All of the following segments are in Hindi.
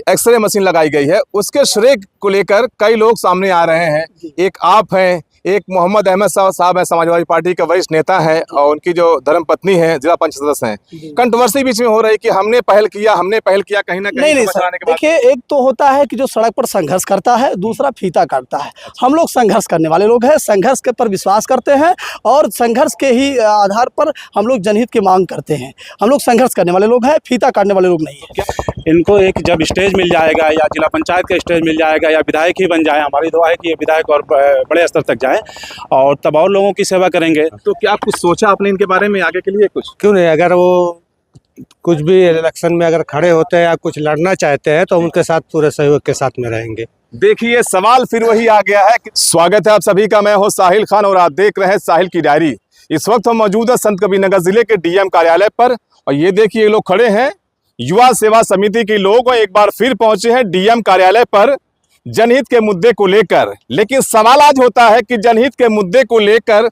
एक्सरे मशीन लगाई गई है, उसके श्रेय को लेकर कई लोग सामने आ रहे हैं। एक आप हैं, एक मोहम्मद अहमद साहब हैं, समाजवादी पार्टी के वरिष्ठ नेता हैं, और उनकी जो धर्मपत्नी है जिला पंचायत सदस्य हैं। कंट्रोवर्सी बीच में हो रही कि हमने पहल किया कहीं ना कहीं। नहीं सर, देखिए, एक तो होता है कि जो सड़क पर संघर्ष करता है, दूसरा फीता काटता है। हम लोग संघर्ष करने वाले लोग हैं, संघर्ष के पर विश्वास करते हैं और संघर्ष के ही आधार पर हम लोग जनहित की मांग करते हैं। हम लोग संघर्ष करने वाले लोग हैं, फीता काटने वाले लोग नहीं है। इनको एक जब स्टेज मिल जाएगा या जिला पंचायत का स्टेज मिल जाएगा या विधायक ही बन जाए, हमारी दुआ है कि ये विधायक और बड़े स्तर तक जाए और तब और लोगों की सेवा करेंगे। तो क्या आप कुछ सोचा आपने इनके बारे में आगे के लिए? कुछ क्यों नहीं, अगर वो कुछ भी इलेक्शन में अगर खड़े होते हैं या कुछ लड़ना चाहते हैं तो उनके साथ पूरे सहयोग के साथ में रहेंगे। देखिए, सवाल फिर वही आ गया है। स्वागत है आप सभी का, मैं हूं साहिल खान और आप देख रहे हैं साहिल की डायरी। इस वक्त हम मौजूद है संतकबीरनगर जिले के डीएम कार्यालय पर और ये देखिए लोग खड़े हैं, युवा सेवा समिति के लोग एक बार फिर पहुंचे हैं डीएम कार्यालय पर जनहित के मुद्दे को लेकर। लेकिन सवाल आज होता है कि जनहित के मुद्दे को लेकर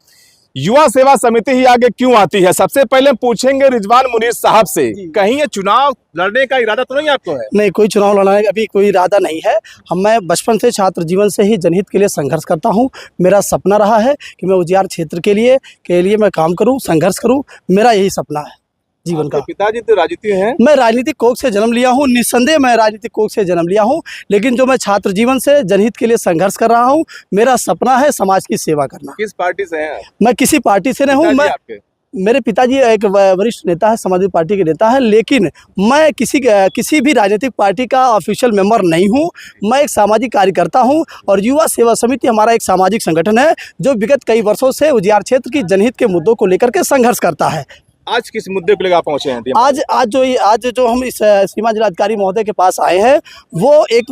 युवा सेवा समिति ही आगे क्यों आती है। सबसे पहले पूछेंगे रिजवान मुनीर साहब से, कहीं ये चुनाव लड़ने का इरादा तो नहीं आपको है? नहीं, कोई चुनाव लड़ने का अभी कोई इरादा नहीं है। मैं बचपन से छात्र जीवन से ही जनहित के लिए संघर्ष करता हूं। मेरा सपना रहा है कि मैं उजियार क्षेत्र के लिए मैं काम करूं, संघर्ष करूं। मेरा यही सपना है जीवन का। पिताजी तो राजनीति हैं? मैं राजनीतिक कोख से जन्म लिया हूं, निस्संदेह मैं राजनीतिक कोख से जन्म लिया हूं, लेकिन जो मैं छात्र जीवन से जनहित के लिए संघर्ष कर रहा हूं, मेरा सपना है समाज की सेवा करना। किस पार्टी से हैं? मैं किसी पार्टी से नहीं हूं। मेरे पिताजी एक वरिष्ठ नेता है, समाजवादी पार्टी के नेता है, लेकिन मैं किसी भी राजनीतिक पार्टी का ऑफिशियल मेंबर नहीं हूं। मैं एक सामाजिक कार्यकर्ता हूं और युवा सेवा समिति हमारा एक सामाजिक संगठन है जो विगत कई वर्षों से उजियार क्षेत्र की जनहित के मुद्दों को लेकर के संघर्ष करता है। आज किस मुद्दे को लेकर पहुंचे हैं? आज जो हम इस सीमा जिलाधिकारी महोदय के पास आए हैं, वो एक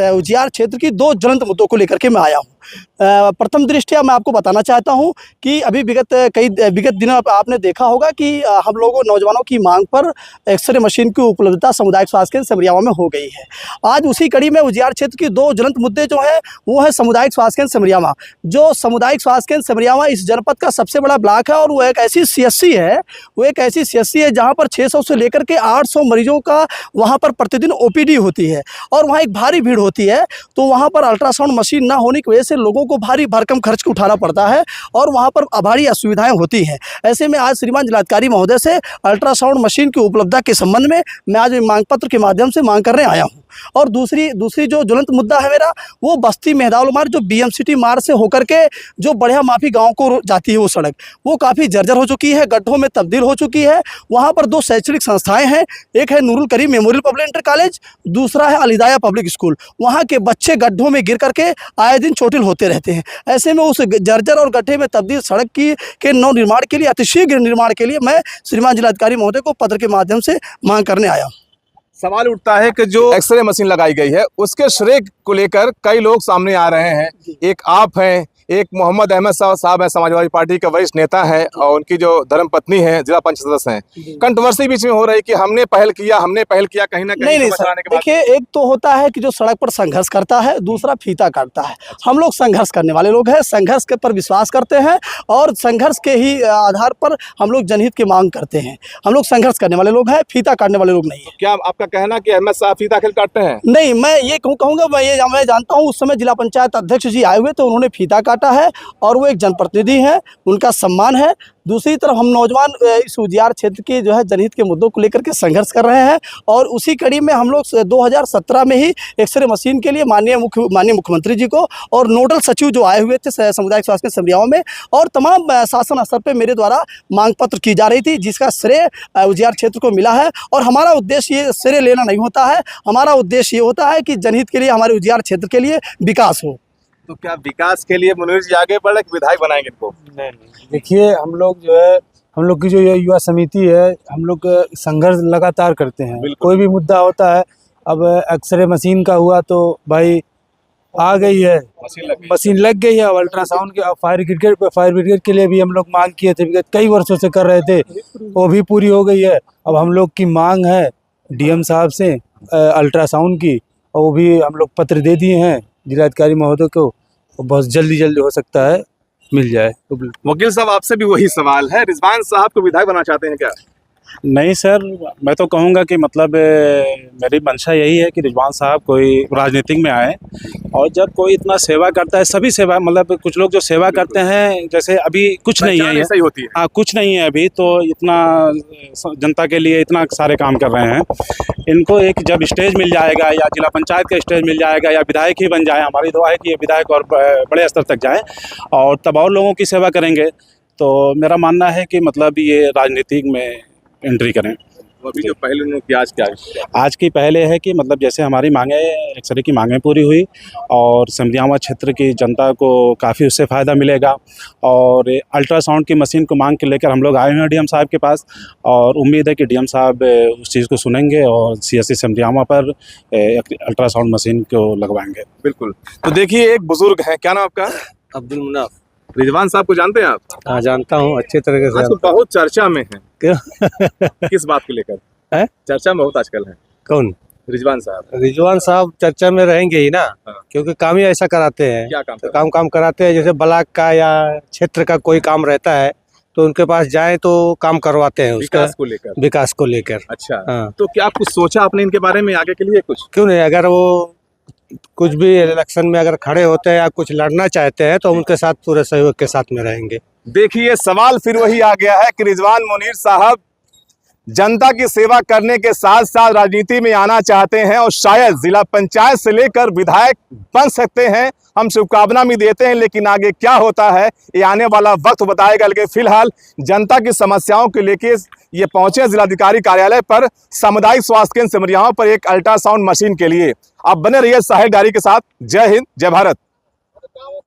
उजियार क्षेत्र की दो ज्वलंत मुद्दों को लेकर के मैं आया हूं। प्रथम दृष्टया मैं आपको बताना चाहता हूं कि अभी विगत दिनों आपने देखा होगा कि हम लोगों नौजवानों की मांग पर एक्सरे मशीन की उपलब्धता सामुदायिक स्वास्थ्य केंद्र सिमरियावा में हो गई है। आज उसी कड़ी में उजियार क्षेत्र की दो ज्वलंत मुद्दे जो हैं वो है सामुदायिक स्वास्थ्य केंद्र सिमरियावा। जो सामुदायिक स्वास्थ्य केंद्र सिमरियावा इस जनपद का सबसे बड़ा ब्लॉक है और वो एक ऐसी सीएससी है जहाँ पर 600 से लेकर के 800 मरीजों का वहाँ पर प्रतिदिन ओपीडी होती है और वहाँ एक भारी भीड़ होती है। तो वहाँ पर अल्ट्रासाउंड मशीन ना होने की वजह से लोगों को भारी भरकम खर्च उठाना पड़ता है और वहाँ पर भारी असुविधाएं होती हैं। ऐसे में आज श्रीमान जिलाधिकारी महोदय से अल्ट्रासाउंड मशीन की उपलब्धता के संबंध में मैं आज मांग पत्र के माध्यम से मांग करने आया हूँ। और दूसरी जो ज्वलंत मुद्दा है मेरा, वो बस्ती मेहदावल मार्ग जो बीएमसीटी मार्ग से होकर के जो बढ़िया माफी गांव को जाती है, वो सड़क वो काफ़ी जर्जर हो चुकी है, गड्ढों में तब्दील हो चुकी है। वहाँ पर दो शैक्षणिक संस्थाएं हैं, एक है नूरुल करीम मेमोरियल पब्लिक इंटर कॉलेज, दूसरा है अल हिदाया पब्लिक स्कूल। वहाँ के बच्चे गड्ढों में गिर करके आए दिन चोटिल होते रहते हैं। ऐसे में उस जर्जर और गड्ढे में तब्दील सड़क के नव निर्माण के लिए, अतिशीघ्र निर्माण के लिए मैं श्रीमान जिलाधिकारी महोदय को पत्र के माध्यम से मांग करने आया हूँ। सवाल उठता है कि जो एक्सरे मशीन लगाई गई है उसके श्रेय को लेकर कई लोग सामने आ रहे हैं। एक आप हैं, एक मोहम्मद अहमद साहब हैं, समाजवादी पार्टी के वरिष्ठ नेता हैं, और उनकी जो धर्मपत्नी है जिला पंचायत सदस्य हैं। कंट्रोवर्सी बीच में हो रही कि हमने पहल किया कहीं ना कहीं। नहीं सर, देखिए, एक तो होता है कि जो सड़क पर संघर्ष करता है, दूसरा फीता काटता है। हम लोग संघर्ष करने वाले लोग हैं, संघर्ष के पर विश्वास करते हैं और संघर्ष के ही आधार पर हम लोग जनहित की मांग करते हैं। हम लोग संघर्ष करने वाले लोग हैं, फीता काटने वाले लोग नहीं है। क्या आपका कहना कि अहमद साहब फीता खेल काटते हैं? नहीं, मैं ये कहूँगा, मैं जानता हूँ उस समय जिला पंचायत अध्यक्ष जी आए हुए तो उन्होंने फीता काटा है और वो एक जनप्रतिनिधि हैं, उनका सम्मान है। दूसरी तरफ हम नौजवान इस उजियार क्षेत्र के जो है जनहित के मुद्दों को लेकर के संघर्ष कर रहे हैं और उसी कड़ी में हम लोग 2017 में ही एक्सरे मशीन के लिए माननीय मुख्यमंत्री जी को और नोडल सचिव जो आए हुए थे सामुदायिक स्वास्थ्य केंद्र सिमरियावा में और तमाम शासन स्तर पर मेरे द्वारा मांग पत्र की जा रही थी, जिसका श्रेय उजियार क्षेत्र को मिला है। और हमारा उद्देश्य ये श्रेय लेना नहीं होता है, हमारा उद्देश्य ये होता है कि जनहित के लिए, हमारे उजियार क्षेत्र के लिए विकास हो। तो क्या विकास के लिए मुनीर जी आगे बढ़े कि विधायक बनाएंगे इनको? नहीं, देखिए, हम लोग की जो ये युवा समिति है, हम लोग संघर्ष लगातार करते हैं। कोई भी मुद्दा होता है, अब एक्सरे मशीन का हुआ तो भाई आ गई है, मशीन लग गई है। अब अल्ट्रासाउंड के फायर ब्रिगेड के लिए भी हम लोग मांग किए थे, कई वर्षों से कर रहे थे, वो भी पूरी हो गई है। अब हम लोग की मांग है डीएम साहब से अल्ट्रासाउंड की, और वो भी हम लोग पत्र दे दिए हैं जिलाधिकारी महोदय को, बहुत जल्दी हो सकता है मिल जाए। वकील साहब, आपसे भी वही सवाल है, रिजवान साहब को विधायक बनाना चाहते हैं क्या? नहीं सर, मैं तो कहूँगा कि मतलब मेरी मंशा यही है कि रिजवान साहब कोई राजनीतिक में आए, और जब कोई इतना सेवा करता है, सभी सेवा मतलब कुछ लोग जो सेवा करते हैं, जैसे अभी कुछ नहीं है, सही होती है। हाँ कुछ नहीं है अभी, तो इतना जनता के लिए इतना सारे काम कर रहे हैं, इनको एक जब स्टेज मिल जाएगा या जिला पंचायत का स्टेज मिल जाएगा या विधायक ही बन जाए, हमारी दुआ है कि ये विधायक और बड़े स्तर तक जाए और तब और लोगों की सेवा करेंगे। तो मेरा मानना है कि मतलब ये राजनीतिक में एंट्री करें। अभी जो पहले उन्होंने किया, आज क्या है? आज की पहले है कि मतलब जैसे हमारी मांगें एक्सरे की मांगें पूरी हुई और सिमरियावा क्षेत्र की जनता को काफ़ी उससे फ़ायदा मिलेगा, और अल्ट्रासाउंड की मशीन को मांग के लेकर हम लोग आए हुए हैं डीएम साहब के पास, और उम्मीद है कि डीएम साहब उस चीज़ को सुनेंगे और सीएससी सिमरियावा पर अल्ट्रासाउंड मशीन को लगवाएंगे। बिल्कुल। तो देखिए एक बुजुर्ग हैं, क्या नाम आपका? अब्दुल मुनाफ। रिजवान साहब को जानते हैं आप? हाँ जानता हूँ, अच्छे तरीके से आजकल बहुत चर्चा में है। क्यों? किस बात को लेकर है? चर्चा में बहुत आजकल है कौन? रिजवान साहब। रिजवान साहब चर्चा में रहेंगे ही ना, हाँ। क्योंकि काम ही ऐसा कराते हैं। क्या काम तो काम कराते हैं, जैसे ब्लॉक का या क्षेत्र का कोई काम रहता है तो उनके पास जाए तो काम करवाते हैं उसका विकास को लेकर। अच्छा। हाँ। तो क्या कुछ सोचा आपने इनके बारे में आगे के लिए कुछ? क्यों नहीं, अगर वो कुछ भी इलेक्शन में अगर खड़े होते हैं या कुछ लड़ना चाहते हैं तो उनके साथ पूरे सहयोग के साथ में रहेंगे। देखिए सवाल फिर वही आ गया है कि रिजवान मुनीर साहब जनता की सेवा करने के साथ साथ राजनीति में आना चाहते हैं और शायद जिला पंचायत से लेकर विधायक बन सकते हैं। हम शुभकामना भी देते हैं, लेकिन आगे क्या होता है ये आने वाला वक्त बताएगा। लेकिन फिलहाल जनता की समस्याओं के लेके ये पहुंचे जिलाधिकारी कार्यालय पर, सामुदायिक स्वास्थ्य केंद्र सिमरियावा पर एक अल्ट्रासाउंड मशीन के लिए। आप बने रहिए साहिल डायरी के साथ। जय हिंद, जय भारत।